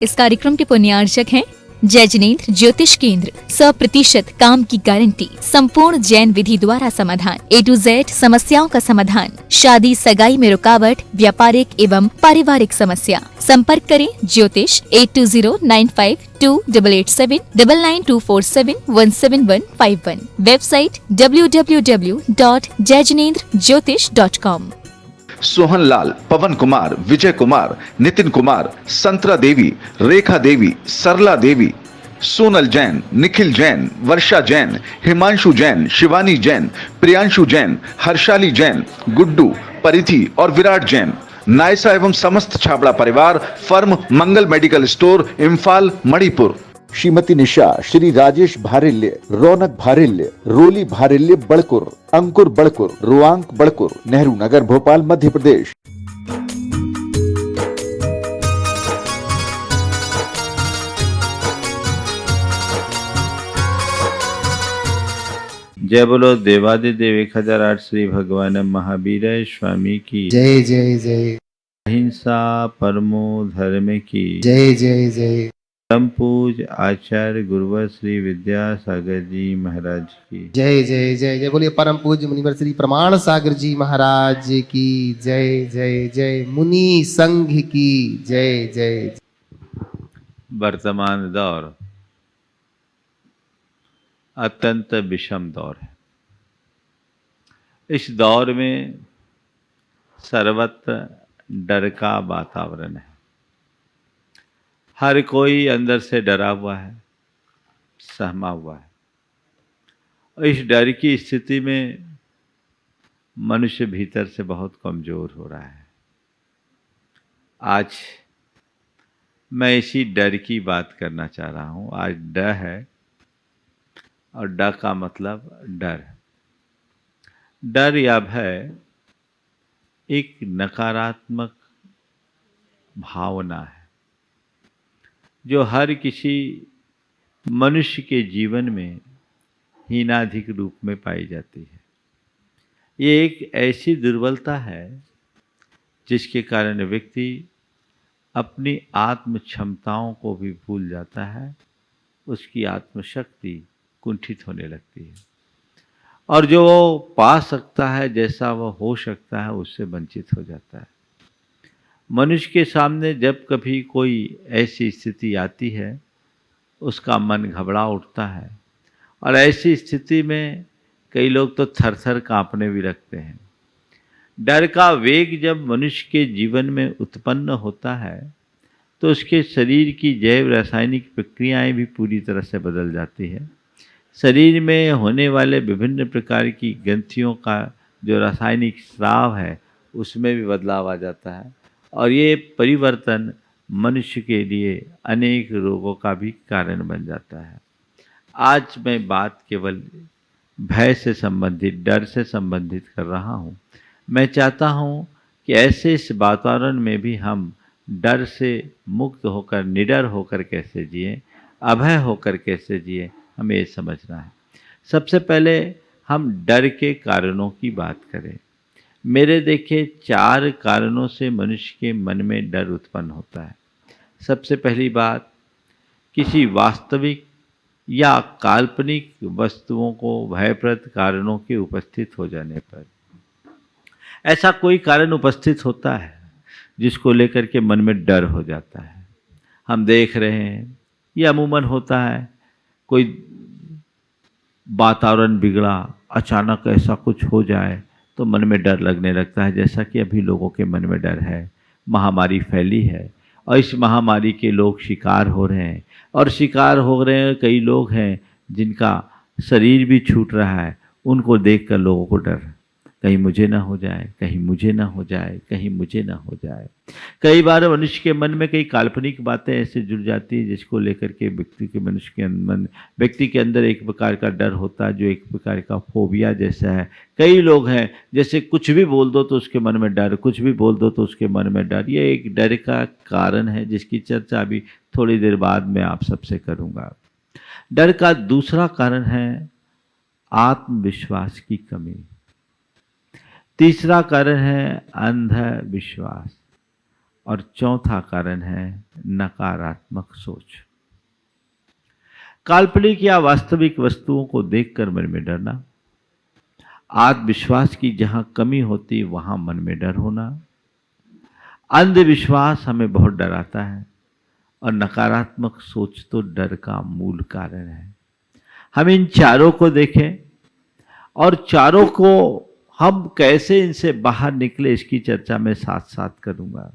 इस कार्यक्रम के पुण्यार्चक हैं जय जिनेंद्र ज्योतिष केंद्र। 100% काम की गारंटी, संपूर्ण जैन विधि द्वारा समाधान, A to Z समस्याओं का समाधान, शादी सगाई में रुकावट, व्यापारिक एवं पारिवारिक समस्या। संपर्क करें ज्योतिष 820952879924717151। Website www.jayjinendrjyotish.com। सोहन लाल, पवन कुमार, विजय कुमार, नितिन कुमार, संतरा देवी, रेखा देवी, सरला देवी, सोनल जैन, निखिल जैन, वर्षा जैन, हिमांशु जैन, शिवानी जैन, प्रियांशु जैन, हर्षाली जैन, गुड्डू, परिधि और विराट जैन। नायसा एवं समस्त छाबड़ा परिवार, फर्म मंगल मेडिकल स्टोर, इम्फाल, मणिपुर। श्रीमती निशा, श्री राजेश भारिल्य, रौनक भारिल्य, रोली भारिल्य बड़कुर, अंकुर बड़कुर, रुआंक बड़कुर, नेहरू नगर, भोपाल, मध्य प्रदेश। जय बोलो देवादिदेव 1008 श्री भगवान महावीर स्वामी की जय जय जय। अहिंसा परमो धर्म की जय जय जय। परम पूज आचार्य गुरुवर श्री विद्यासागर जी महाराज की जय जय जय जय। बोलिए परम पूज्य मुनिवर श्री प्रमाण सागर जी महाराज की जय जय जय। मुनि संघ की जय जय। वर्तमान दौर अत्यंत विषम दौर है। इस दौर में सर्वत्र डर का वातावरण है। हर कोई अंदर से डरा हुआ है, सहमा हुआ है। और इस डर की स्थिति में मनुष्य भीतर से बहुत कमजोर हो रहा है। आज मैं इसी डर की बात करना चाह रहा हूँ। आज डर है और डर का मतलब डर। डर या भय एक नकारात्मक भावना है जो हर किसी मनुष्य के जीवन में हीनाधिक रूप में पाई जाती है। ये एक ऐसी दुर्बलता है जिसके कारण व्यक्ति अपनी आत्म क्षमताओं को भी भूल जाता है, उसकी आत्मशक्ति कुंठित होने लगती है और जो वो पा सकता है, जैसा वह हो सकता है, उससे वंचित हो जाता है। मनुष्य के सामने जब कभी कोई ऐसी स्थिति आती है, उसका मन घबरा उठता है और ऐसी स्थिति में कई लोग तो थर-थर कांपने भी लगते हैं। डर का वेग जब मनुष्य के जीवन में उत्पन्न होता है तो उसके शरीर की जैव रासायनिक प्रक्रियाएं भी पूरी तरह से बदल जाती है। शरीर में होने वाले विभिन्न प्रकार की ग्रंथियों का जो रासायनिक स्राव है उसमें भी बदलाव आ जाता है और ये परिवर्तन मनुष्य के लिए अनेक रोगों का भी कारण बन जाता है। आज मैं बात केवल भय से संबंधित, डर से संबंधित कर रहा हूँ। मैं चाहता हूँ कि ऐसे इस वातावरण में भी हम डर से मुक्त होकर, निडर होकर कैसे जिएं, अभय होकर कैसे जिएं, हमें ये समझना है। सबसे पहले हम डर के कारणों की बात करें। मेरे देखे 4 कारणों से मनुष्य के मन में डर उत्पन्न होता है। सबसे पहली बात, किसी वास्तविक या काल्पनिक वस्तुओं को भयप्रद कारणों के उपस्थित हो जाने पर। ऐसा कोई कारण उपस्थित होता है जिसको लेकर के मन में डर हो जाता है। हम देख रहे हैं, ये अमूमन होता है, कोई वातावरण बिगड़ा, अचानक ऐसा कुछ हो जाए तो मन में डर लगने लगता है। जैसा कि अभी लोगों के मन में डर है, महामारी फैली है और इस महामारी के लोग शिकार हो रहे हैं और शिकार हो रहे हैं कई लोग हैं जिनका शरीर भी छूट रहा है। उनको देखकर लोगों को डर, कहीं मुझे ना हो जाए, कहीं मुझे ना हो जाए, कहीं मुझे ना हो जाए। कई बार मनुष्य के मन में कई काल्पनिक बातें ऐसे जुड़ जाती है जिसको लेकर के व्यक्ति के अंदर एक प्रकार का डर होता है, जो एक प्रकार का फोबिया जैसा है। कई लोग हैं जैसे कुछ भी बोल दो तो उसके मन में डर, कुछ भी बोल दो तो उसके मन में डर। ये एक डर का कारण है जिसकी चर्चा अभी थोड़ी देर बाद मैं आप सबसे करूँगा। डर का दूसरा कारण है आत्मविश्वास की कमी। तीसरा कारण है अंधविश्वास और चौथा कारण है नकारात्मक सोच। काल्पनिक या वास्तविक वस्तुओं को देखकर मन में डरना, आत्मविश्वास की जहां कमी होती वहां मन में डर होना, अंधविश्वास हमें बहुत डराता है और नकारात्मक सोच तो डर का मूल कारण है। हम इन चारों को देखें और चारों को हम कैसे इनसे बाहर निकले इसकी चर्चा मैं साथ साथ करूंगा।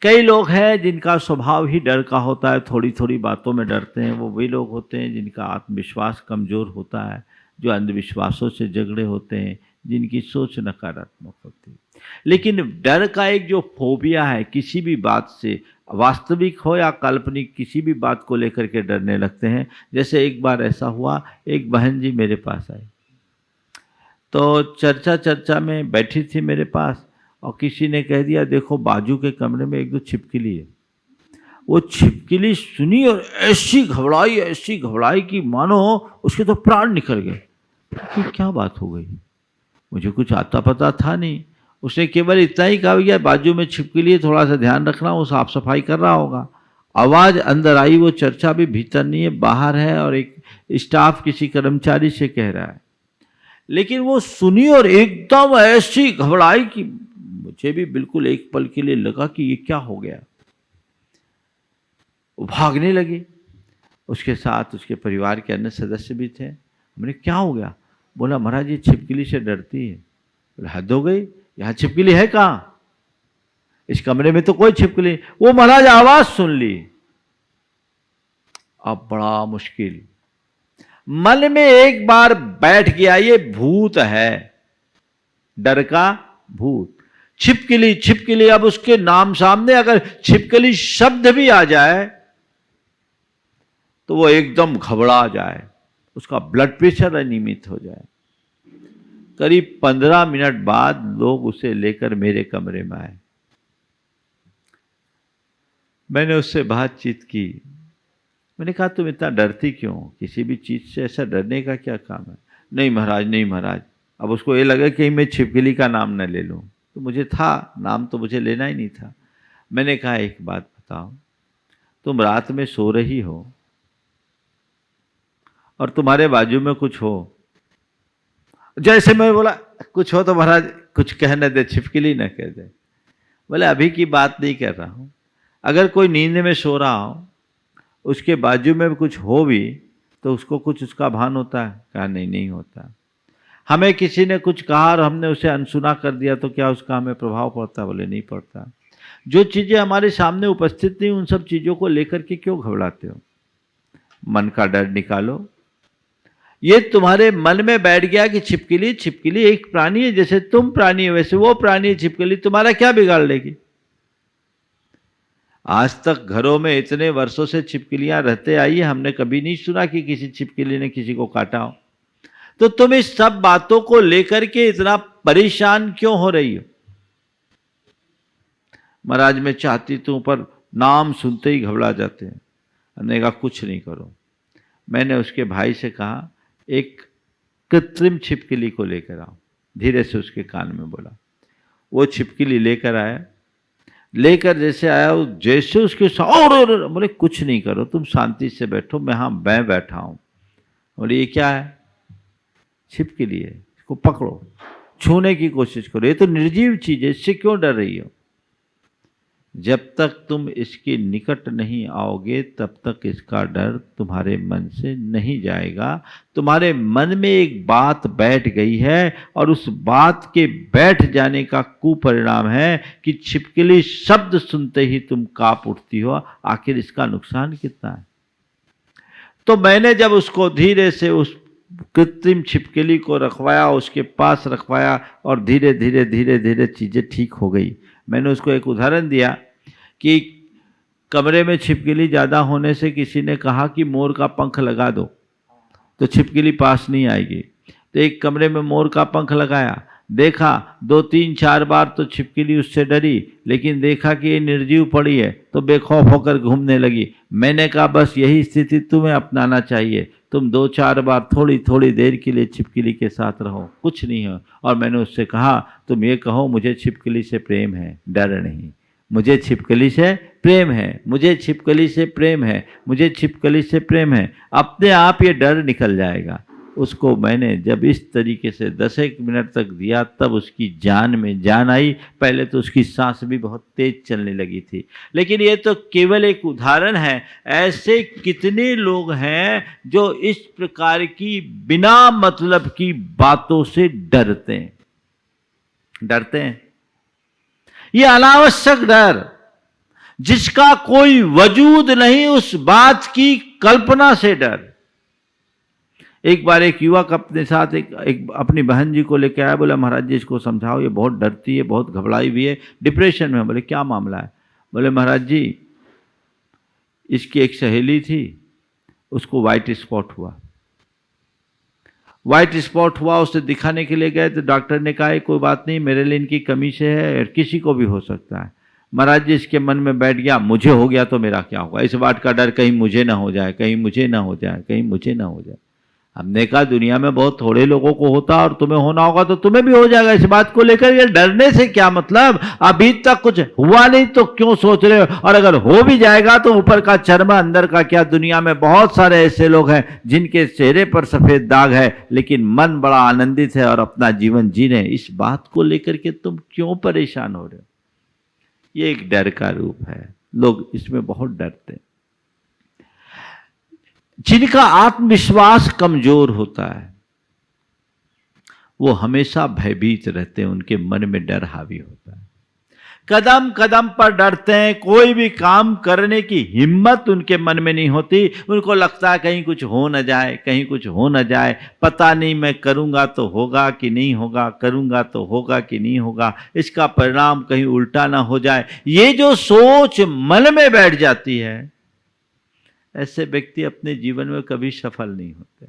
कई लोग हैं जिनका स्वभाव ही डर का होता है, थोड़ी थोड़ी बातों में डरते हैं। वो वही लोग होते हैं जिनका आत्मविश्वास कमज़ोर होता है, जो अंधविश्वासों से झगड़े होते हैं, जिनकी सोच नकारात्मक होती है। लेकिन डर का एक जो फोबिया है, किसी भी बात से, वास्तविक हो या काल्पनिक, किसी भी बात को लेकर के डरने लगते हैं। जैसे एक बार ऐसा हुआ, एक बहन जी मेरे पास आई, तो चर्चा में बैठी थी मेरे पास, और किसी ने कह दिया देखो बाजू के कमरे में एक दो छिपकली है। वो छिपकली सुनी और ऐसी घबराई कि मानो उसके तो प्राण निकल गए। कि क्या बात हो गई, मुझे कुछ आता पता था नहीं। उसने केवल इतना ही कहा भैया बाजू में छिपकली है, थोड़ा सा ध्यान रखना, वो साफ सफाई कर रहा होगा। आवाज़ अंदर आई, वो चर्चा भी भीतर नहीं है, बाहर है, और एक स्टाफ किसी कर्मचारी से कह रहा है। लेकिन वो सुनी और एकदम ऐसी घबराई कि मुझे भी बिल्कुल एक पल के लिए लगा कि ये क्या हो गया। वो भागने लगी, उसके साथ उसके परिवार के अन्य सदस्य भी थे। हमने क्या हो गया? बोला महाराज ये छिपकली से डरती है। बोला हद हो गई, यहाँ छिपकली है कहाँ? इस कमरे में तो कोई छिपकली। वो महाराज आवाज सुन ली। अब बड़ा मुश्किल, मन में एक बार बैठ गया ये भूत है, डर का भूत। छिपकली, अब उसके नाम सामने अगर छिपकली शब्द भी आ जाए तो वो एकदम घबरा जाए, उसका ब्लड प्रेशर अनियमित हो जाए। करीब 15 मिनट बाद लोग उसे लेकर मेरे कमरे में आए। मैंने उससे बातचीत की। मैंने कहा तुम इतना डरती क्यों? किसी भी चीज से ऐसा डरने का क्या काम है? नहीं महाराज। अब उसको ये लगा कि मैं छिपकली का नाम न ले लूं, तो मुझे था, नाम तो मुझे लेना ही नहीं था। मैंने कहा एक बात बताओ, तुम रात में सो रही हो और तुम्हारे बाजू में कुछ हो। जैसे मैं बोला कुछ हो तो महाराज कुछ कहने दे, छिपकली न कह दे। बोले अभी की बात नहीं कर रहा हूं, अगर कोई नींद में सो रहा हो, उसके बाजू में कुछ हो भी, तो उसको कुछ उसका भान होता है? कहा नहीं होता। हमें किसी ने कुछ कहा और हमने उसे अनसुना कर दिया तो क्या उसका हमें प्रभाव पड़ता? बोले नहीं पड़ता। जो चीजें हमारे सामने उपस्थित नहीं, उन सब चीजों को लेकर के क्यों घबराते हो? मन का डर निकालो। ये तुम्हारे मन में बैठ गया कि छिपकली एक प्राणी है, जैसे तुम प्राणी है वैसे वो प्राणी है। छिपकली तुम्हारा क्या बिगाड़ लेगी? आज तक घरों में इतने वर्षों से छिपकलियां रहते आई है, हमने कभी नहीं सुना कि किसी छिपकली ने किसी को काटा हो। तो तुम इस सब बातों को लेकर के इतना परेशान क्यों हो रही हो? महाराज मैं चाहती तुम पर नाम सुनते ही घबरा जाते हैं। हमने कहा कुछ नहीं करो। मैंने उसके भाई से कहा एक कृत्रिम छिपकली को लेकर आओ। धीरे से उसके कान में बोला। वो छिपकली लेकर आया। लेकर जैसे आया, जैसे उसके साथ बोले कुछ नहीं करो, तुम शांति से बैठो, मैं बैठा हूं। बोले ये क्या है? छिपकली है, इसको पकड़ो, छूने की कोशिश करो, ये तो निर्जीव चीज है, इससे क्यों डर रही हो? जब तक तुम इसके निकट नहीं आओगे तब तक इसका डर तुम्हारे मन से नहीं जाएगा। तुम्हारे मन में एक बात बैठ गई है और उस बात के बैठ जाने का कुपरिणाम है कि छिपकली शब्द सुनते ही तुम कांप उठती हो। आखिर इसका नुकसान कितना है? तो मैंने जब उसको धीरे से उस कृत्रिम छिपकली को रखवाया, उसके पास रखवाया और धीरे धीरे चीजें ठीक हो गई। मैंने उसको एक उदाहरण दिया कि कमरे में छिपकली ज़्यादा होने से किसी ने कहा कि मोर का पंख लगा दो तो छिपकली पास नहीं आएगी। तो एक कमरे में मोर का पंख लगाया, देखा 2, 3, 4 बार तो छिपकली उससे डरी, लेकिन देखा कि ये निर्जीव पड़ी है तो बेखौफ होकर घूमने लगी। मैंने कहा बस यही स्थिति तुम्हें अपनाना चाहिए। तुम 2-4 बार थोड़ी देर के लिए छिपकली के साथ रहो, कुछ नहीं हो। और मैंने उससे कहा तुम ये कहो मुझे छिपकली से प्रेम है, डर नहीं। मुझे छिपकली से प्रेम है, मुझे छिपकली से प्रेम है, मुझे छिपकली से प्रेम है, अपने आप ये डर निकल जाएगा। उसको मैंने जब इस तरीके से 10 मिनट तक दिया तब उसकी जान में जान आई। पहले तो उसकी सांस भी बहुत तेज चलने लगी थी। लेकिन ये तो केवल एक उदाहरण है, ऐसे कितने लोग हैं जो इस प्रकार की बिना मतलब की बातों से डरते हैं। ये अनावश्यक डर जिसका कोई वजूद नहीं, उस बात की कल्पना से डर। एक बार एक युवक अपने साथ एक अपनी बहन जी को लेकर आया, बोला महाराज जी इसको समझाओ, ये बहुत डरती है, बहुत घबराई हुई है, डिप्रेशन में। बोले क्या मामला है? बोले महाराज जी इसकी एक सहेली थी, उसको वाइट स्पॉट हुआ, उसे दिखाने के लिए गए तो डॉक्टर ने कहा कोई बात नहीं, मेरे लिए इनकी कमी से है और किसी को भी हो सकता है। महाराज जी इसके मन में बैठ गया, मुझे हो गया तो मेरा क्या होगा? इस बात का डर कहीं मुझे ना हो जाए, कहीं मुझे ना हो जाए। हमने कहा दुनिया में बहुत थोड़े लोगों को होता और तुम्हें होना होगा तो तुम्हें भी हो जाएगा। इस बात को लेकर ये डरने से क्या मतलब? अभी तक कुछ हुआ नहीं तो क्यों सोच रहे हो? और अगर हो भी जाएगा तो ऊपर का चर्म अंदर का क्या? दुनिया में बहुत सारे ऐसे लोग हैं जिनके चेहरे पर सफेद दाग है लेकिन मन बड़ा आनंदित है और अपना जीवन जी रहे हैं। इस बात को लेकर के तुम क्यों परेशान हो रहे हो? ये एक डर का रूप है, लोग इसमें बहुत डरते हैं। जिनका आत्मविश्वास कमजोर होता है वो हमेशा भयभीत रहते हैं, उनके मन में डर हावी होता है, कदम कदम पर डरते हैं, कोई भी काम करने की हिम्मत उनके मन में नहीं होती। उनको लगता है कहीं कुछ हो न जाए, पता नहीं मैं करूंगा तो होगा कि नहीं होगा, करूंगा तो होगा कि नहीं होगा, इसका परिणाम कहीं उल्टा ना हो जाए। ये जो सोच मन में बैठ जाती है, ऐसे व्यक्ति अपने जीवन में कभी सफल नहीं होते।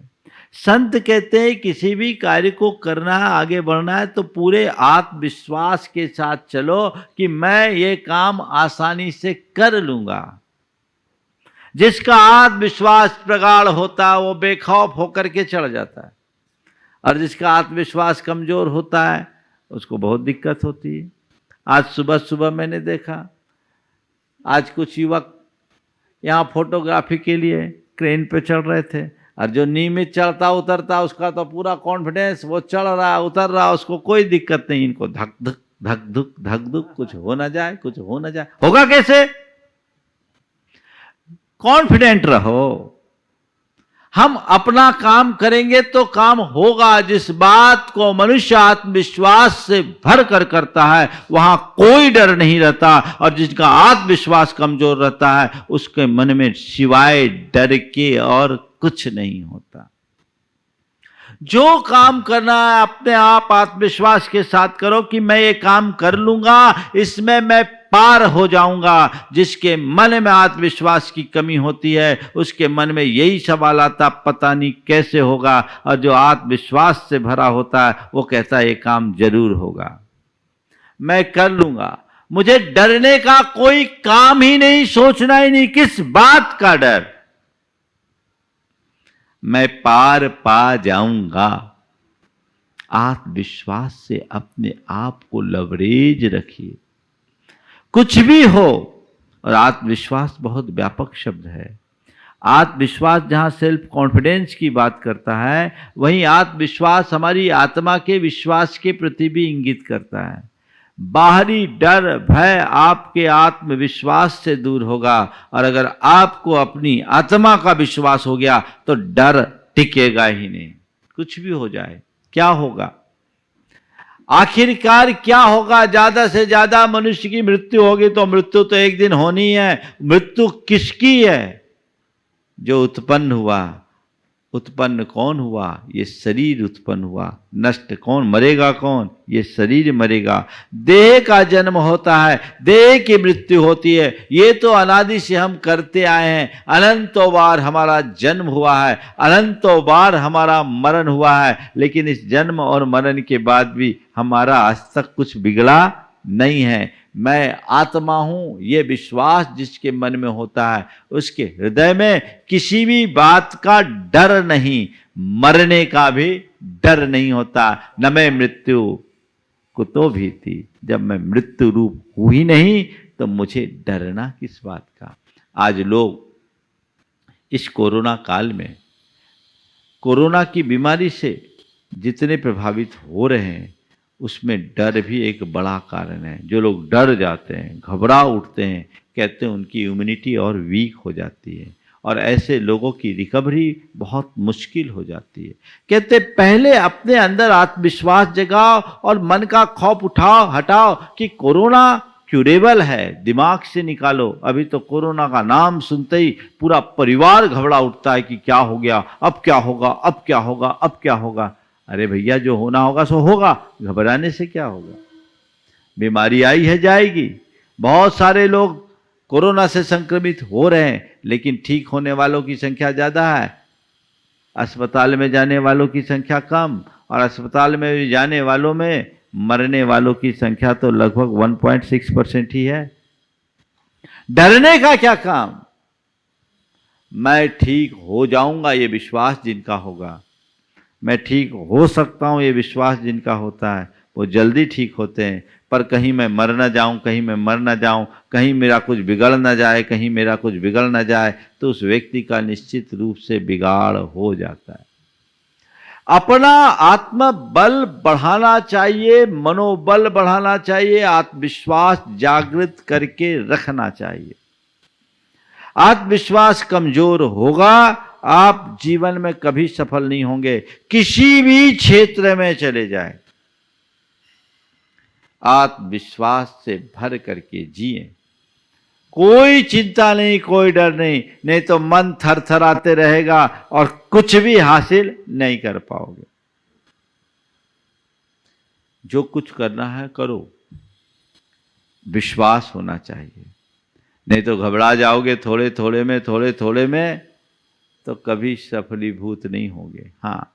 संत कहते हैं किसी भी कार्य को करना है, आगे बढ़ना है तो पूरे आत्मविश्वास के साथ चलो कि मैं ये काम आसानी से कर लूंगा। जिसका आत्मविश्वास प्रगाढ़ होता है वो बेखौफ होकर के चढ़ जाता है, और जिसका आत्मविश्वास कमजोर होता है उसको बहुत दिक्कत होती है। आज सुबह मैंने देखा, आज कुछ युवक यहाँ फोटोग्राफी के लिए क्रेन पे चढ़ रहे थे, और जो नियमित चढ़ता उतरता उसका तो पूरा कॉन्फिडेंस, वो चढ़ रहा उतर रहा, उसको कोई दिक्कत नहीं। इनको धक धक कुछ हो ना जाए, होगा कैसे? कॉन्फिडेंट रहो, हम अपना काम करेंगे तो काम होगा। जिस बात को मनुष्य आत्मविश्वास से भर कर करता है वहां कोई डर नहीं रहता, और जिसका आत्मविश्वास कमजोर रहता है उसके मन में सिवाय डर के और कुछ नहीं होता। जो काम करना है अपने आप आत्मविश्वास के साथ करो कि मैं ये काम कर लूंगा, इसमें मैं पार हो जाऊंगा। जिसके मन में आत्मविश्वास की कमी होती है उसके मन में यही सवाल आता पता नहीं कैसे होगा, और जो आत्मविश्वास से भरा होता है वो कहता है ये काम जरूर होगा, मैं कर लूंगा। मुझे डरने का कोई काम ही नहीं, सोचना ही नहीं, किस बात का डर? मैं पार पा जाऊंगा। आत्मविश्वास से अपने आप को लवरेज रखिए, कुछ भी हो। और आत्मविश्वास बहुत व्यापक शब्द है। आत्मविश्वास जहां सेल्फ कॉन्फिडेंस की बात करता है, वहीं आत्मविश्वास हमारी आत्मा के विश्वास के प्रति भी इंगित करता है। बाहरी डर भय आपके आत्मविश्वास से दूर होगा, और अगर आपको अपनी आत्मा का विश्वास हो गया तो डर टिकेगा ही नहीं। कुछ भी हो जाए क्या होगा? आखिरकार क्या होगा? ज्यादा से ज्यादा मनुष्य की मृत्यु होगी, तो मृत्यु तो एक दिन होनी है। मृत्यु किसकी है? जो उत्पन्न हुआ। उत्पन्न कौन हुआ? ये शरीर उत्पन्न हुआ। नष्ट कौन? मरेगा कौन? ये शरीर मरेगा। देह का जन्म होता है, देह की मृत्यु होती है। ये तो अनादि से हम करते आए हैं। अनंतों बार हमारा जन्म हुआ है, अनंतों बार हमारा मरण हुआ है, लेकिन इस जन्म और मरण के बाद भी हमारा आज तक कुछ बिगड़ा नहीं है। मैं आत्मा हूं, ये विश्वास जिसके मन में होता है उसके हृदय में किसी भी बात का डर नहीं, मरने का भी डर नहीं होता। न मैं मृत्यु कुतो भीति, जब मैं मृत्यु रूप हुई नहीं तो मुझे डरना किस बात का। आज लोग इस कोरोना काल में कोरोना की बीमारी से जितने प्रभावित हो रहे हैं उसमें डर भी एक बड़ा कारण है। जो लोग डर जाते हैं, घबरा उठते हैं, कहते हैं उनकी इम्यूनिटी और वीक हो जाती है और ऐसे लोगों की रिकवरी बहुत मुश्किल हो जाती है। कहते पहले अपने अंदर आत्मविश्वास जगाओ और मन का खौफ हटाओ कि कोरोना क्यूरेबल है, दिमाग से निकालो। अभी तो कोरोना का नाम सुनते ही पूरा परिवार घबरा उठता है कि क्या हो गया, अब क्या होगा, अब क्या होगा, अब क्या होगा। अरे भैया, जो होना होगा सो होगा, घबराने से क्या होगा। बीमारी आई है, जाएगी। बहुत सारे लोग कोरोना से संक्रमित हो रहे हैं लेकिन ठीक होने वालों की संख्या ज्यादा है, अस्पताल में जाने वालों की संख्या कम, और अस्पताल में जाने वालों में मरने वालों की संख्या तो लगभग 1.6% ही है। डरने का क्या काम। मैं ठीक हो जाऊंगा ये विश्वास जिनका होगा, मैं ठीक हो सकता हूं ये विश्वास जिनका होता है, वो जल्दी ठीक होते हैं। पर कहीं मैं मर ना जाऊं, कहीं मैं मर ना जाऊं, कहीं मेरा कुछ बिगड़ ना जाए, कहीं मेरा कुछ बिगड़ ना जाए, तो उस व्यक्ति का निश्चित रूप से बिगाड़ हो जाता है। अपना आत्मबल बढ़ाना चाहिए, मनोबल बढ़ाना चाहिए, आत्मविश्वास जागृत करके रखना चाहिए। आत्मविश्वास कमजोर होगा, आप जीवन में कभी सफल नहीं होंगे। किसी भी क्षेत्र में चले जाएं, आत्मविश्वास से भर करके जिए। कोई चिंता नहीं, कोई डर नहीं, नहीं तो मन थरथराते रहेगा और कुछ भी हासिल नहीं कर पाओगे। जो कुछ करना है करो, विश्वास होना चाहिए, नहीं तो घबरा जाओगे थोड़े थोड़े में तो कभी सफलीभूत नहीं होगे। हाँ,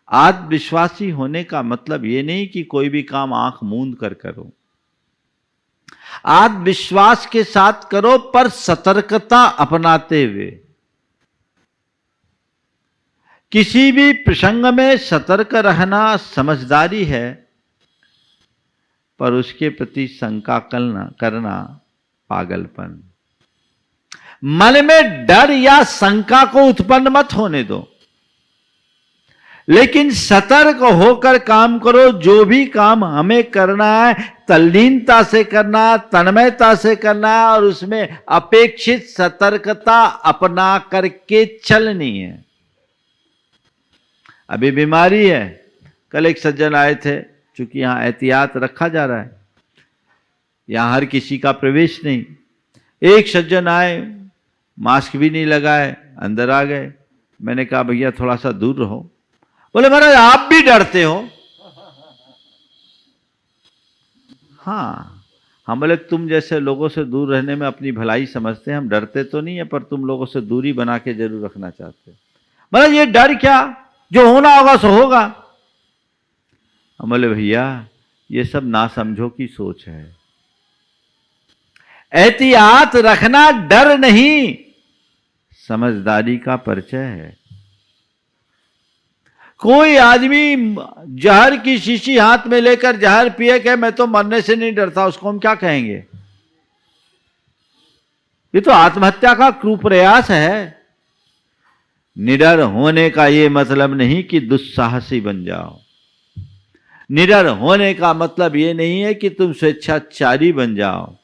आत्मविश्वासी होने का मतलब ये नहीं कि कोई भी काम आंख मूंद कर करो। आत्मविश्वास के साथ करो पर सतर्कता अपनाते हुए। किसी भी प्रसंग में सतर्क रहना समझदारी है, पर उसके प्रति शंका करना पागलपन। मन में डर या शंका को उत्पन्न मत होने दो, लेकिन सतर्क होकर काम करो। जो भी काम हमें करना है तल्लीनता से करना, तन्मयता से करना है और उसमें अपेक्षित सतर्कता अपना करके चलनी है। अभी बीमारी है, कल एक सज्जन आए थे, चूंकि यहां एहतियात रखा जा रहा है, यहां हर किसी का प्रवेश नहीं। एक सज्जन आए, मास्क भी नहीं लगाए, अंदर आ गए। मैंने कहा भैया थोड़ा सा दूर रहो। बोले महाराज आप भी डरते हो? हाँ, हम बोले तुम जैसे लोगों से दूर रहने में अपनी भलाई समझते हैं, हम डरते तो नहीं है पर तुम लोगों से दूरी बना के जरूर रखना चाहते हो। महाराज ये डर क्या, जो होना होगा सो होगा। हम बोले भैया ये सब ना समझो की सोच है। एहतियात रखना डर नहीं, समझदारी का परिचय है। कोई आदमी जहर की शीशी हाथ में लेकर जहर पिए के मैं तो मरने से नहीं डरता, उसको हम क्या कहेंगे? ये तो आत्महत्या का कुप्रयास है। निडर होने का ये मतलब नहीं कि दुस्साहसी बन जाओ। निडर होने का मतलब ये नहीं है कि तुम स्वेच्छाचारी बन जाओ।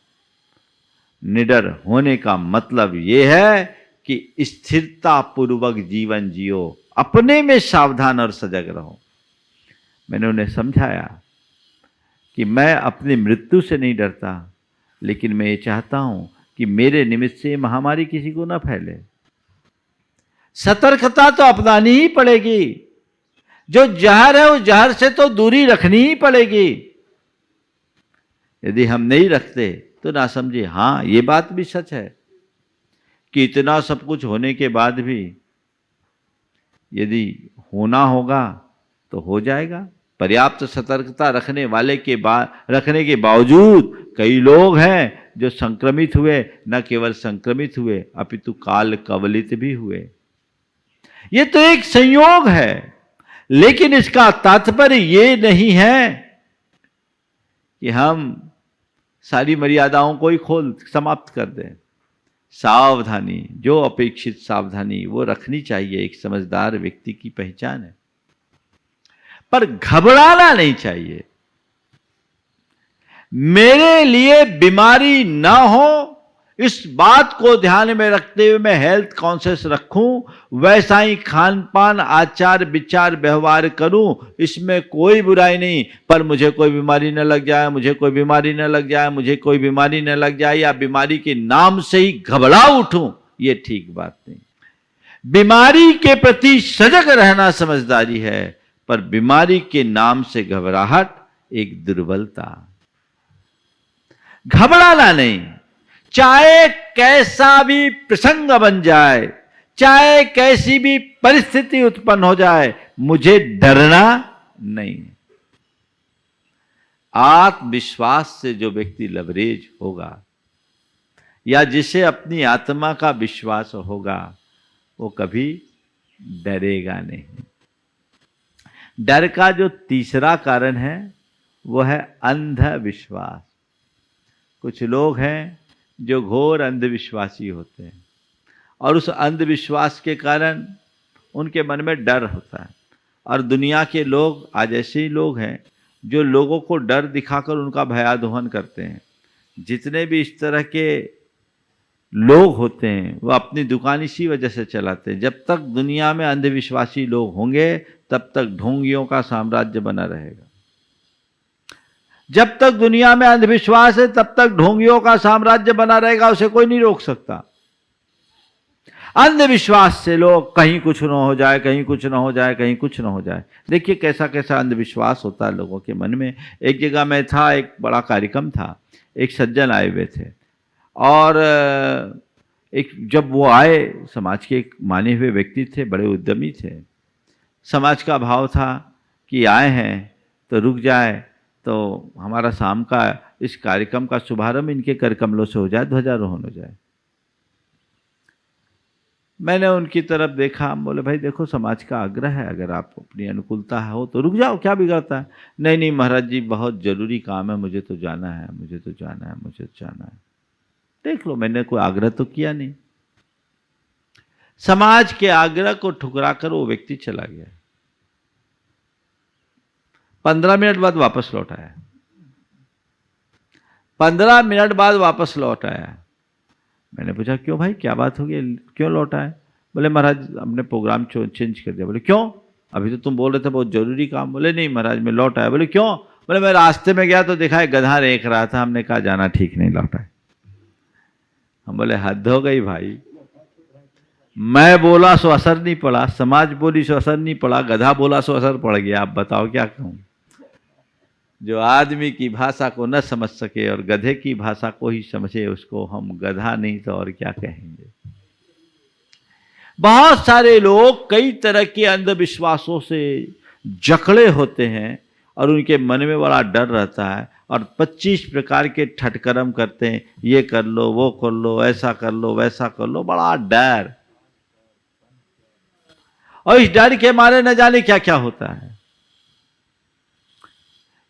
निडर होने का मतलब ये है कि स्थिरता पूर्वक जीवन जियो, अपने में सावधान और सजग रहो। मैंने उन्हें समझाया कि मैं अपनी मृत्यु से नहीं डरता, लेकिन मैं ये चाहता हूं कि मेरे निमित्त से महामारी किसी को न फैले। सतर्कता तो अपनानी ही पड़ेगी। जो जहर है उस जहर से तो दूरी रखनी ही पड़ेगी। यदि हम नहीं रखते तो ना समझे। हाँ, ये बात भी सच है कि इतना सब कुछ होने के बाद भी यदि होना होगा तो हो जाएगा। पर्याप्त सतर्कता रखने के बावजूद कई लोग हैं जो संक्रमित हुए, न केवल संक्रमित हुए अपितु काल कवलित भी हुए। ये तो एक संयोग है, लेकिन इसका तात्पर्य ये नहीं है कि हम सारी मर्यादाओं को ही समाप्त कर दें। सावधानी, जो अपेक्षित सावधानी वो रखनी चाहिए, एक समझदार व्यक्ति की पहचान है। पर घबराना नहीं चाहिए। मेरे लिए बीमारी ना हो, इस बात को ध्यान में रखते हुए मैं हेल्थ कॉन्शियस रखूं, वैसा ही खान पान, आचार विचार, व्यवहार करूं, इसमें कोई बुराई नहीं। पर मुझे कोई बीमारी न लग जाए, मुझे कोई बीमारी न लग जाए, मुझे कोई बीमारी न लग जाए, या बीमारी के नाम से ही घबरा उठूं, ये ठीक बात नहीं। बीमारी के प्रति सजग रहना समझदारी है, पर बीमारी के नाम से घबराहट एक दुर्बलता। घबराना नहीं, चाहे कैसा भी प्रसंग बन जाए, चाहे कैसी भी परिस्थिति उत्पन्न हो जाए, मुझे डरना नहीं। आत्मविश्वास से जो व्यक्ति लबरेज होगा, या जिसे अपनी आत्मा का विश्वास होगा, वो कभी डरेगा नहीं। डर का जो तीसरा कारण है वो है अंधविश्वास। कुछ लोग हैं जो घोर अंधविश्वासी होते हैं, और उस अंधविश्वास के कारण उनके मन में डर होता है। और दुनिया के लोग आज ऐसे ही लोग हैं जो लोगों को डर दिखाकर उनका भयादोहन करते हैं। जितने भी इस तरह के लोग होते हैं वो अपनी दुकान इसी वजह से चलाते हैं। जब तक दुनिया में अंधविश्वासी लोग होंगे तब तक ढोंगियों का साम्राज्य बना रहेगा। जब तक दुनिया में अंधविश्वास है तब तक ढोंगियों का साम्राज्य बना रहेगा, उसे कोई नहीं रोक सकता। अंधविश्वास से लोग कहीं कुछ न हो जाए, कहीं कुछ न हो जाए, कहीं कुछ न हो जाए। देखिए कैसा कैसा अंधविश्वास होता है लोगों के मन में। एक जगह मैं था, एक बड़ा कार्यक्रम था, एक सज्जन आए हुए थे, और एक जब वो आए, समाज के एक माने हुए व्यक्ति थे, बड़े उद्यमी थे। समाज का भाव था कि आए हैं तो रुक जाए, तो हमारा शाम का इस कार्यक्रम का शुभारंभ इनके कर कमलों से हो जाए, ध्वजारोहण हो जाए। मैंने उनकी तरफ देखा, बोले भाई देखो समाज का आग्रह है, अगर आप अपनी अनुकूलता हो तो रुक जाओ, क्या बिगड़ता है। नहीं नहीं महाराज जी, बहुत जरूरी काम है, मुझे तो जाना है, मुझे तो जाना है, मुझे तो जाना है। देख लो, मैंने कोई आग्रह तो किया नहीं। समाज के आग्रह को ठुकराकर वो व्यक्ति चला गया। 15 मिनट बाद वापस लौट आया। 15 मिनट बाद वापस लौट आया। मैंने पूछा क्यों भाई, क्या बात हो गई, क्यों लौट आए। बोले महाराज हमने प्रोग्राम चेंज कर दिया। बोले क्यों, अभी तो तुम बोल रहे थे बहुत जरूरी काम। बोले नहीं महाराज मैं लौट आया। बोले क्यों। बोले मैं रास्ते में गया तो देखा है गधा रेख रहा था, हमने कहा जाना ठीक नहीं, लौट आए। हम बोले हद हो गई भाई, मैं बोला सो असर नहीं पड़ा, समाज बोली सो असर नहीं पड़ा, गधा बोला सो असर पड़ गया। आप बताओ क्या कहूं। जो आदमी की भाषा को न समझ सके और गधे की भाषा को ही समझे, उसको हम गधा नहीं तो और क्या कहेंगे। बहुत सारे लोग कई तरह के अंधविश्वासों से जकड़े होते हैं और उनके मन में बड़ा डर रहता है, और 25 प्रकार के ठटकर्म करते हैं, ये कर लो, वो कर लो, ऐसा कर लो, वैसा कर लो, बड़ा डर। और इस डर के मारे न जाने क्या क्या होता है।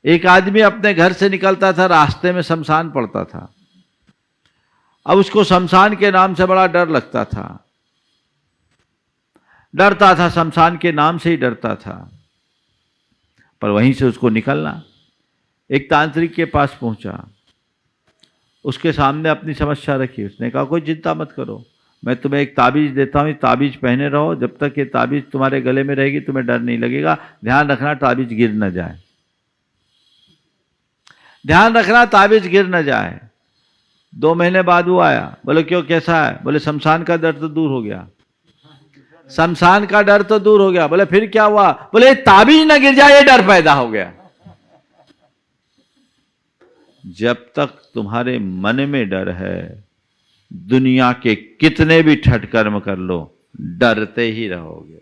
एक आदमी अपने घर से निकलता था, रास्ते में शमशान पड़ता था। अब उसको शमशान के नाम से बड़ा डर लगता था, डरता था, शमशान के नाम से ही डरता था। पर वहीं से उसको निकलना। एक तांत्रिक के पास पहुंचा, उसके सामने अपनी समस्या रखी। उसने कहा कोई चिंता मत करो, मैं तुम्हें एक ताबीज देता हूँ, ताबीज पहने रहो, जब तक ये ताबीज तुम्हारे गले में रहेगी तुम्हें डर नहीं लगेगा। ध्यान रखना ताबीज गिर न जाए, ध्यान रखना ताबीज गिर न जाए। 2 महीने बाद वो आया। बोले क्यों, कैसा है। बोले शमशान का डर तो दूर हो गया, शमशान का डर तो दूर हो गया। बोले फिर क्या हुआ। बोले ताबीज न गिर जाए, ये डर पैदा हो गया। जब तक तुम्हारे मन में डर है, दुनिया के कितने भी ठटकर्म कर लो, डरते ही रहोगे।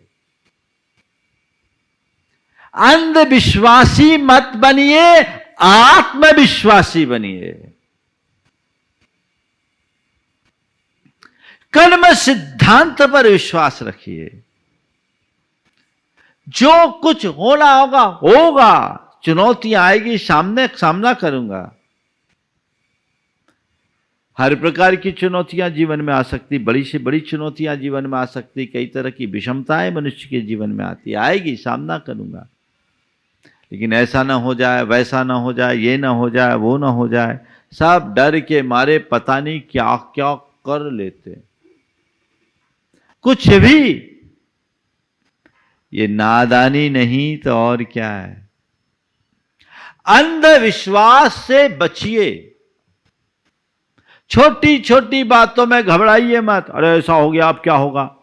अंधविश्वासी मत बनिए, आत्मविश्वासी बनिए। कर्म सिद्धांत पर विश्वास रखिए। जो कुछ होना होगा होगा, चुनौतियां आएगी, सामना करूंगा। हर प्रकार की चुनौतियां जीवन में आ सकती, बड़ी से बड़ी चुनौतियां जीवन में आ सकती, कई तरह की विषमताएं मनुष्य के जीवन में आती, आएगी, सामना करूंगा। लेकिन ऐसा ना हो जाए, वैसा ना हो जाए, ये ना हो जाए, वो ना हो जाए, सब डर के मारे पता नहीं क्या क्या कर लेते, कुछ भी। ये नादानी नहीं तो और क्या है। अंधविश्वास से बचिए, छोटी छोटी बातों में घबराइए मत। अरे ऐसा हो गया, अब क्या होगा,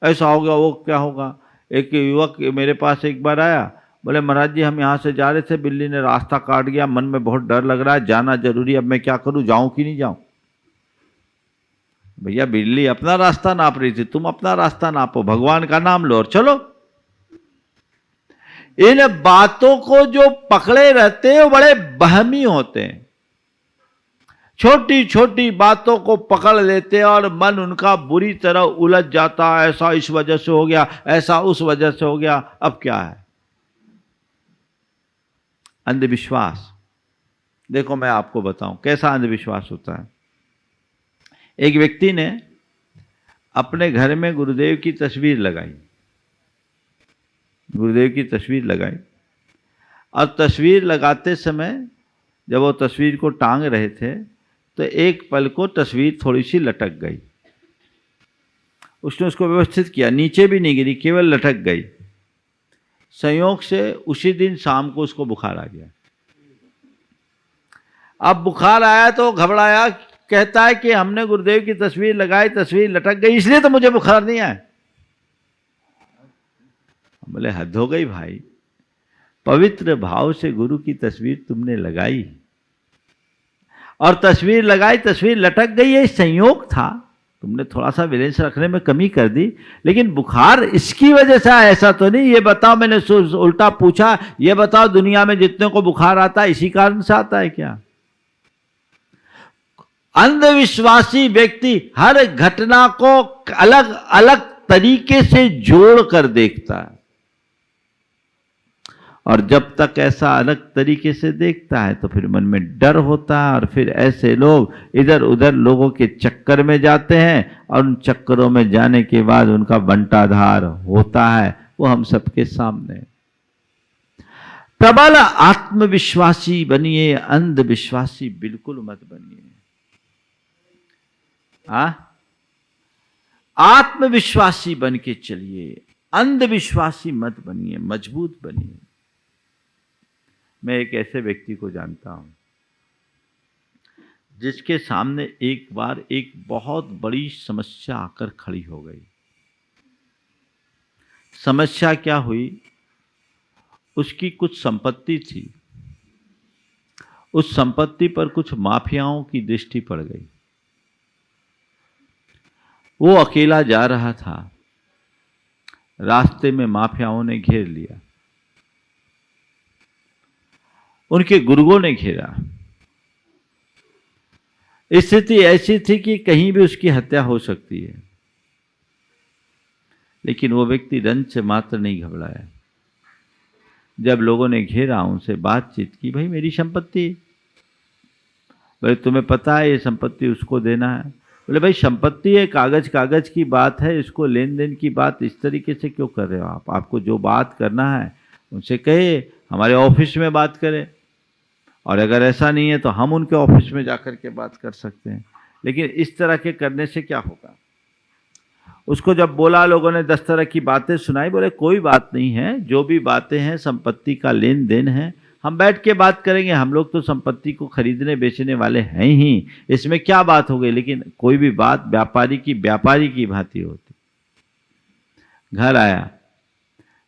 ऐसा हो गया, वो क्या होगा। एक युवक मेरे पास एक बार आया, बोले महाराज जी हम यहां से जा रहे थे, बिल्ली ने रास्ता काट गया, मन में बहुत डर लग रहा है, जाना जरूरी, अब मैं क्या करूं, जाऊं कि नहीं जाऊं। भैया बिल्ली अपना रास्ता नाप रही थी, तुम अपना रास्ता नापो, भगवान का नाम लो और चलो। इन बातों को जो पकड़े रहते हैं वो बड़े बहमी होते हैं, छोटी छोटी बातों को पकड़ लेते हैं और मन उनका बुरी तरह उलझ जाता है। ऐसा इस वजह से हो गया, ऐसा उस वजह से हो गया, अब क्या है। अंधविश्वास, देखो मैं आपको बताऊं कैसा अंधविश्वास होता है। एक व्यक्ति ने अपने घर में गुरुदेव की तस्वीर लगाई, गुरुदेव की तस्वीर लगाई, और तस्वीर लगाते समय जब वो तस्वीर को टांग रहे थे तो एक पल को तस्वीर थोड़ी सी लटक गई। उसने उसको व्यवस्थित किया, नीचे भी नहीं गिरी, केवल लटक गई। संयोग से उसी दिन शाम को उसको बुखार आ गया। अब बुखार आया तो घबराया, कहता है कि हमने गुरुदेव की तस्वीर लगाई, तस्वीर लटक गई, इसलिए तो मुझे बुखार नहीं आया। बोले हद हो गई भाई, पवित्र भाव से गुरु की तस्वीर तुमने लगाई और तस्वीर लगाई, तस्वीर लटक गई, ये संयोग था, तुमने थोड़ा सा बैलेंस रखने में कमी कर दी, लेकिन बुखार इसकी वजह से ऐसा तो नहीं। ये बताओ, मैंने उल्टा पूछा, ये बताओ दुनिया में जितने को बुखार आता है इसी कारण से आता है क्या। अंधविश्वासी व्यक्ति हर घटना को अलग अलग तरीके से जोड़ कर देखता है, और जब तक ऐसा अलग तरीके से देखता है तो फिर मन में डर होता है, और फिर ऐसे लोग इधर उधर लोगों के चक्कर में जाते हैं, और उन चक्करों में जाने के बाद उनका बंटाधार होता है, वो हम सबके सामने। प्रबल आत्मविश्वासी बनिए, अंधविश्वासी बिल्कुल मत बनिए। आत्मविश्वासी बन के चलिए, अंधविश्वासी मत बनिए, मजबूत बनिए। मैं एक ऐसे व्यक्ति को जानता हूं जिसके सामने एक बार एक बहुत बड़ी समस्या आकर खड़ी हो गई। समस्या क्या हुई, उसकी कुछ संपत्ति थी, उस संपत्ति पर कुछ माफियाओं की दृष्टि पड़ गई। वो अकेला जा रहा था, रास्ते में माफियाओं ने घेर लिया, उनके गुर्गों ने घेरा। स्थिति ऐसी थी कि कहीं भी उसकी हत्या हो सकती है, लेकिन वो व्यक्ति रंज से मात्र नहीं घबराया। जब लोगों ने घेरा, उनसे बातचीत की, भाई मेरी संपत्ति, भाई तुम्हें पता है ये संपत्ति उसको देना है। बोले भाई संपत्ति है, कागज कागज की बात है, इसको लेन देन की बात इस तरीके से क्यों कर रहे हो आप। आपको जो बात करना है उनसे कहे, हमारे ऑफिस में बात करें, और अगर ऐसा नहीं है तो हम उनके ऑफिस में जाकर के बात कर सकते हैं। लेकिन इस तरह के करने से क्या होगा। उसको जब बोला, लोगों ने 10 तरह की बातें सुनाई। बोले कोई बात नहीं है, जो भी बातें हैं संपत्ति का लेन देन है, हम बैठ के बात करेंगे, हम लोग तो संपत्ति को खरीदने बेचने वाले हैं ही, इसमें क्या बात हो गई। लेकिन कोई भी बात व्यापारी की भांति होती। घर आया,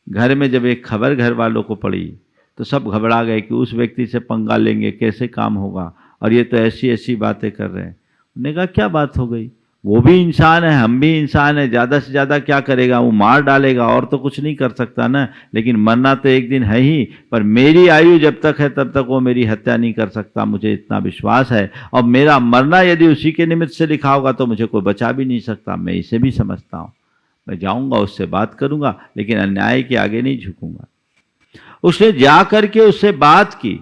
घर में जब एक खबर घर वालों को पड़ी तो सब घबरा गए कि उस व्यक्ति से पंगा लेंगे, कैसे काम होगा, और ये तो ऐसी ऐसी बातें कर रहे हैं। उन्होंने कहा क्या बात हो गई, वो भी इंसान है, हम भी इंसान है, ज़्यादा से ज़्यादा क्या करेगा, वो मार डालेगा, और तो कुछ नहीं कर सकता ना, लेकिन मरना तो एक दिन है ही, पर मेरी आयु जब तक है तब तक वो मेरी हत्या नहीं कर सकता, मुझे इतना विश्वास है, और मेरा मरना यदि उसी के निमित्त से लिखा होगा तो मुझे कोई बचा भी नहीं सकता। मैं इसे भी समझता हूँ, मैं जाऊँगा, उससे बात करूँगा, लेकिन अन्याय के आगे नहीं झुकूँगा। उसने जा करके उससे बात की,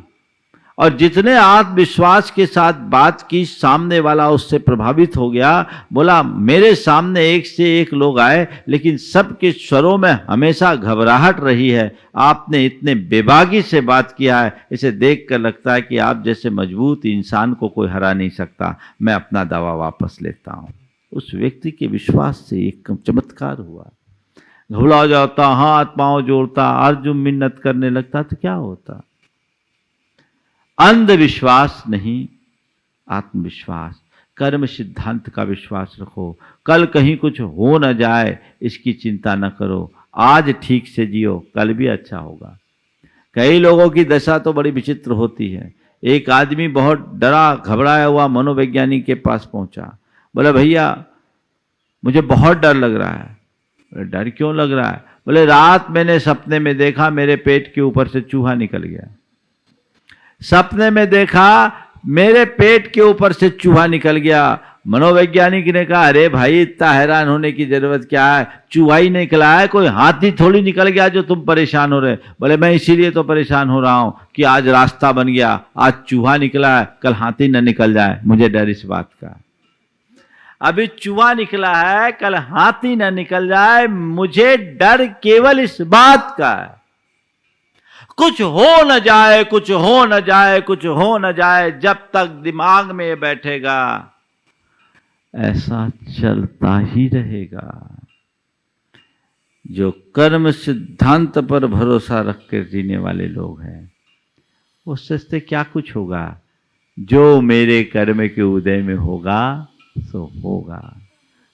और जितने आत्मविश्वास के साथ बात की, सामने वाला उससे प्रभावित हो गया। बोला मेरे सामने एक से एक लोग आए, लेकिन सबके स्वरों में हमेशा घबराहट रही है। आपने इतने बेबाकी से बात किया है, इसे देखकर लगता है कि आप जैसे मजबूत इंसान को कोई हरा नहीं सकता। मैं अपना दावा वापस लेता हूँ। उस व्यक्ति के विश्वास से एक चमत्कार हुआ। घबरा जाता, हाथ पांव जोड़ता, अर्जुन मिन्नत करने लगता तो क्या होता? अंधविश्वास नहीं, आत्मविश्वास, कर्म सिद्धांत का विश्वास रखो। कल कहीं कुछ हो न जाए इसकी चिंता न करो। आज ठीक से जियो, कल भी अच्छा होगा। कई लोगों की दशा तो बड़ी विचित्र होती है। एक आदमी बहुत डरा घबराया हुआ मनोवैज्ञानिक के पास पहुंचा। बोला भैया मुझे बहुत डर लग रहा है। बोले डर क्यों लग रहा है? बोले रात मैंने सपने में देखा मेरे पेट के ऊपर से चूहा निकल गया। सपने में देखा मेरे पेट के ऊपर से चूहा निकल गया। मनोवैज्ञानिक ने कहा अरे भाई इतना हैरान होने की जरूरत क्या है, चूहा ही निकला है, कोई हाथी थोड़ी निकल गया जो तुम परेशान हो रहे। बोले मैं इसीलिए तो परेशान हो रहा हूं कि आज रास्ता बन गया, आज चूहा निकला है, कल हाथी न निकल जाए, मुझे डर इस बात का। अभी चूहा निकला है, कल हाथी न निकल जाए, मुझे डर केवल इस बात का है कुछ हो न जाए, कुछ हो न जाए, कुछ हो न जाए। जब तक दिमाग में बैठेगा ऐसा चलता ही रहेगा। जो कर्म सिद्धांत पर भरोसा रख कर जीने वाले लोग हैं वो सोचते क्या कुछ होगा, जो मेरे कर्म के उदय में होगा सो होगा।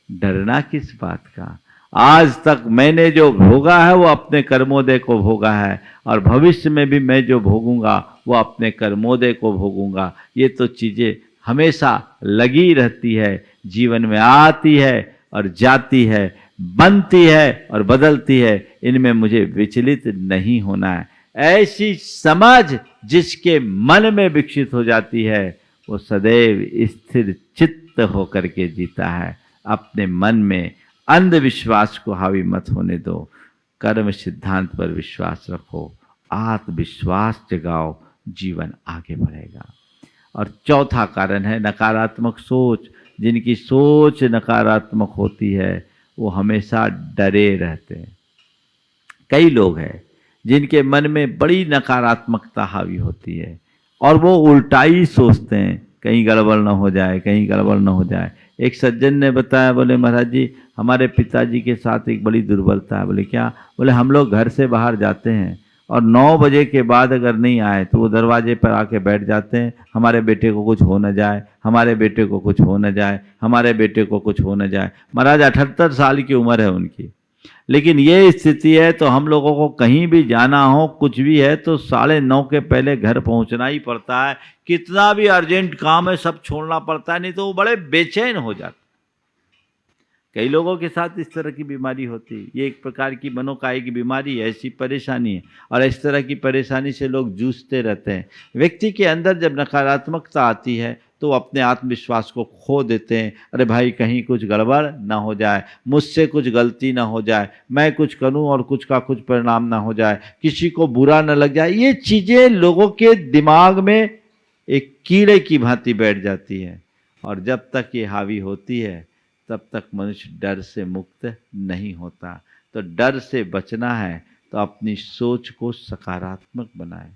डरना किस बात का? आज तक मैंने जो भोगा है वो अपने कर्मोदय को भोगा है, और भविष्य में भी मैं जो भोगूंगा वो अपने कर्मोदय को भोगूंगा। ये तो चीजें हमेशा लगी रहती है, जीवन में आती है और जाती है, बनती है और बदलती है। इनमें मुझे विचलित नहीं होना है। ऐसी समझ जिसके मन में विकसित हो जाती है वो सदैव स्थिर चित्त होकर के जीता है। अपने मन में अंधविश्वास को हावी मत होने दो, कर्म सिद्धांत पर विश्वास रखो, आत्मविश्वास जगाओ, जीवन आगे बढ़ेगा। और चौथा कारण है नकारात्मक सोच। जिनकी सोच नकारात्मक होती है वो हमेशा डरे रहते हैं। कई लोग हैं जिनके मन में बड़ी नकारात्मकता हावी होती है और वो उल्टा ही सोचते हैं, कहीं गड़बड़ न हो जाए, कहीं गड़बड़ न हो जाए। एक सज्जन ने बताया, बोले महाराज जी हमारे पिताजी के साथ एक बड़ी दुर्बलता है। बोले क्या? बोले हम लोग घर से बाहर जाते हैं और 9 बजे के बाद अगर नहीं आए तो वो दरवाजे पर आके बैठ जाते हैं, हमारे बेटे को कुछ हो न जाए, हमारे बेटे को कुछ हो न जाए, हमारे बेटे को कुछ हो न जाए। महाराज 78 साल की उम्र है उनकी, लेकिन ये स्थिति है तो हम लोगों को कहीं भी जाना हो, कुछ भी है तो 9:30 के पहले घर पहुंचना ही पड़ता है। कितना भी अर्जेंट काम है सब छोड़ना पड़ता है, नहीं तो वो बड़े बेचैन हो जाते। कई लोगों के साथ इस तरह की बीमारी होती है। ये एक प्रकार की मनोकाय की बीमारी है, ऐसी परेशानी है, और इस तरह की परेशानी से लोग जूझते रहते हैं। व्यक्ति के अंदर जब नकारात्मकता आती है तो वो अपने आत्मविश्वास को खो देते हैं। अरे भाई कहीं कुछ गड़बड़ ना हो जाए, मुझसे कुछ गलती ना हो जाए, मैं कुछ करूं और कुछ का कुछ परिणाम ना हो जाए, किसी को बुरा ना लग जाए। ये चीज़ें लोगों के दिमाग में एक कीड़े की भांति बैठ जाती है, और जब तक ये हावी होती है तब तक मनुष्य डर से मुक्त नहीं होता। तो डर से बचना है तो अपनी सोच को सकारात्मक बनाए,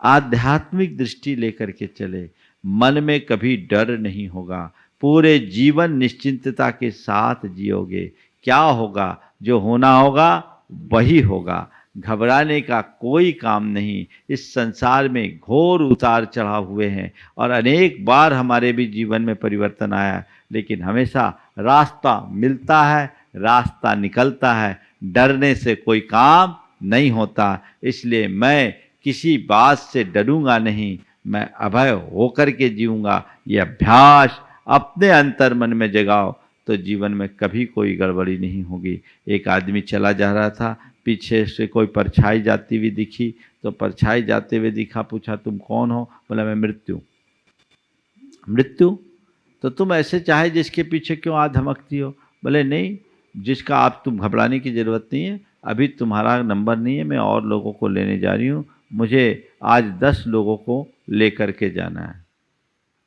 आध्यात्मिक दृष्टि लेकर के चले। मन में कभी डर नहीं होगा, पूरे जीवन निश्चिंतता के साथ जियोगे। क्या होगा? जो होना होगा वही होगा, घबराने का कोई काम नहीं। इस संसार में घोर उतार चढ़ाव हुए हैं और अनेक बार हमारे भी जीवन में परिवर्तन आया, लेकिन हमेशा रास्ता मिलता है, रास्ता निकलता है। डरने से कोई काम नहीं होता। इसलिए मैं किसी बात से डरूंगा नहीं, मैं अभय होकर के जीऊँगा। ये अभ्यास अपने अंतर मन में जगाओ तो जीवन में कभी कोई गड़बड़ी नहीं होगी। एक आदमी चला जा रहा था, पीछे से कोई परछाई जाती हुई दिखी, तो परछाई जाते हुए दिखा, पूछा तुम कौन हो? बोला मैं मृत्यु। मृत्यु? तो तुम ऐसे चाहे जिसके पीछे क्यों आ धमकती हो? बोले नहीं, जिसका आप तुम घबराने की ज़रूरत नहीं है, अभी तुम्हारा नंबर नहीं है, मैं और लोगों को लेने जा रही हूँ, मुझे आज 10 लोगों को लेकर के जाना है,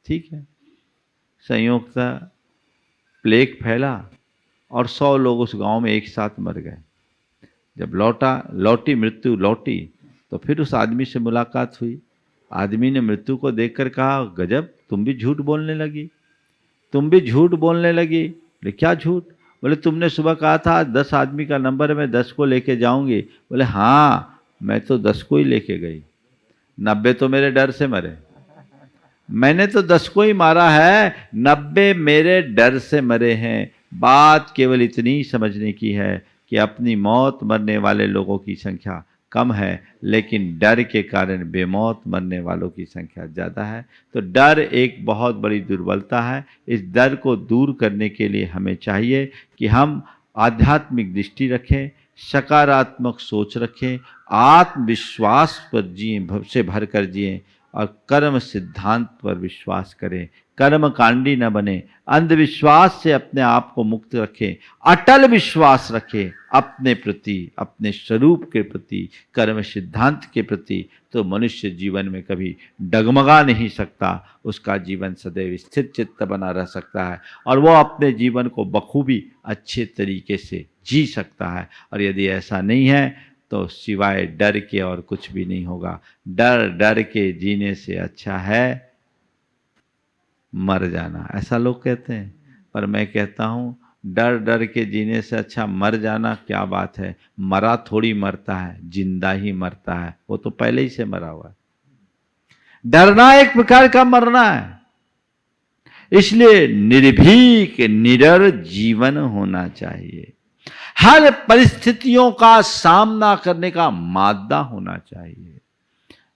ठीक है। संयोगता प्लेग फैला और 100 लोग उस गांव में एक साथ मर गए। जब मृत्यु लौटी तो फिर उस आदमी से मुलाकात हुई। आदमी ने मृत्यु को देखकर कहा, गजब, तुम भी झूठ बोलने लगी, तुम भी झूठ बोलने लगी। बोले क्या झूठ? बोले तुमने सुबह कहा था 10 आदमी का नंबर है, मैं 10 को लेके जाऊंगी। बोले हाँ, मैं तो 10 को ही लेके गई, 90 तो मेरे डर से मरे। मैंने तो 10 को ही मारा है, 90 मेरे डर से मरे हैं। बात केवल इतनी समझने की है कि अपनी मौत मरने वाले लोगों की संख्या कम है, लेकिन डर के कारण बेमौत मरने वालों की संख्या ज़्यादा है। तो डर एक बहुत बड़ी दुर्बलता है। इस डर को दूर करने के लिए हमें चाहिए कि हम आध्यात्मिक दृष्टि रखें, सकारात्मक सोच रखें, आत्मविश्वास पर जिए, से भर कर जिए और कर्म सिद्धांत पर विश्वास करें। कर्मकांडी न बने, अंधविश्वास से अपने आप को मुक्त रखें, अटल विश्वास रखें अपने प्रति, अपने स्वरूप के प्रति, कर्म सिद्धांत के प्रति। तो मनुष्य जीवन में कभी डगमगा नहीं सकता, उसका जीवन सदैव स्थिर चित्त बना रह सकता है और वो अपने जीवन को बखूबी अच्छे तरीके से जी सकता है। और यदि ऐसा नहीं है तो सिवाय डर के और कुछ भी नहीं होगा। डर के जीने से अच्छा है मर जाना, ऐसा लोग कहते हैं, पर मैं कहता हूँ डर के जीने से अच्छा मर जाना। क्या बात है, मरा थोड़ी मरता है, जिंदा ही मरता है, वो तो पहले ही से मरा हुआ है। डरना एक प्रकार का मरना है। इसलिए निर्भीक निडर जीवन होना चाहिए। हर परिस्थितियों का सामना करने का मादा होना चाहिए।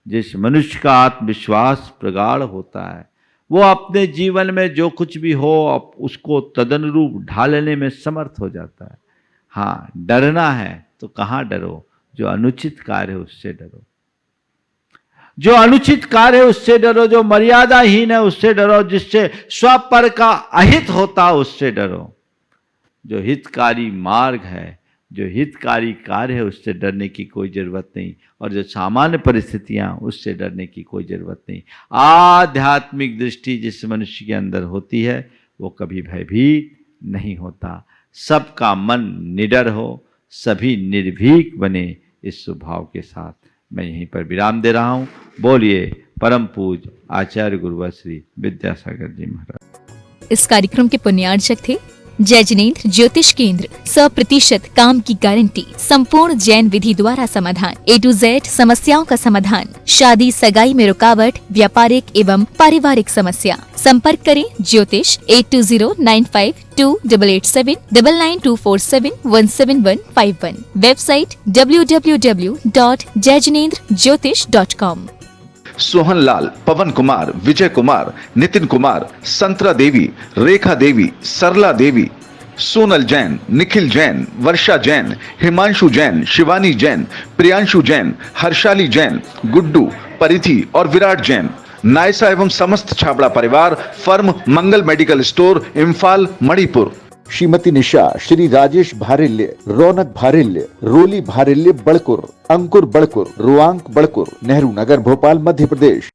जिस मनुष्य का आत्मविश्वास प्रगाढ़ होता है, वो अपने जीवन में जो कुछ भी हो उसको तदनुरूप ढालने में समर्थ हो जाता है। हाँ, डरना है तो कहाँ डरो, जो अनुचित कार्य है उससे डरो, जो अनुचित कार्य है उससे डरो, जो मर्यादाहीन है उससे डरो, जिससे स्वपर का अहित होता उससे डरो। जो हितकारी मार्ग है, जो हितकारी कार्य है उससे डरने की कोई ज़रूरत नहीं, और जो सामान्य परिस्थितियां उससे डरने की कोई ज़रूरत नहीं। आध्यात्मिक दृष्टि जिस मनुष्य के अंदर होती है वो कभी भयभीत नहीं होता। सबका मन निडर हो, सभी निर्भीक बने, इस स्वभाव के साथ मैं यहीं पर विराम दे रहा हूँ। बोलिए परम पूज्य आचार्य गुरुवर श्री विद्यासागर जी महाराज। इस कार्यक्रम के पुण्यार्चक थे जय जिनेंद्र ज्योतिष केंद्र। 100% काम की गारंटी, संपूर्ण जैन विधि द्वारा समाधान, A to Z समस्याओं का समाधान, शादी सगाई में रुकावट, व्यापारिक एवं पारिवारिक समस्या। संपर्क करें ज्योतिष 82095288799247171151। Website www.jayjinendrjyotish.com। सोहन लाल, पवन कुमार, विजय कुमार, नितिन कुमार, संतरा देवी, रेखा देवी, सरला देवी, सोनल जैन, निखिल जैन, वर्षा जैन, हिमांशु जैन, शिवानी जैन, प्रियांशु जैन, हर्षाली जैन, गुड्डू, परिधि और विराट जैन। नायसा एवं समस्त छाबड़ा परिवार, फर्म मंगल मेडिकल स्टोर, इम्फाल, मणिपुर। श्रीमती निशा, श्री राजेश भारिल्य, रौनक भारिल्य, रोली भारिल्य बड़कुर, अंकुर बड़कुर, रुआंक बड़कुर, नेहरू नगर, भोपाल, मध्य प्रदेश।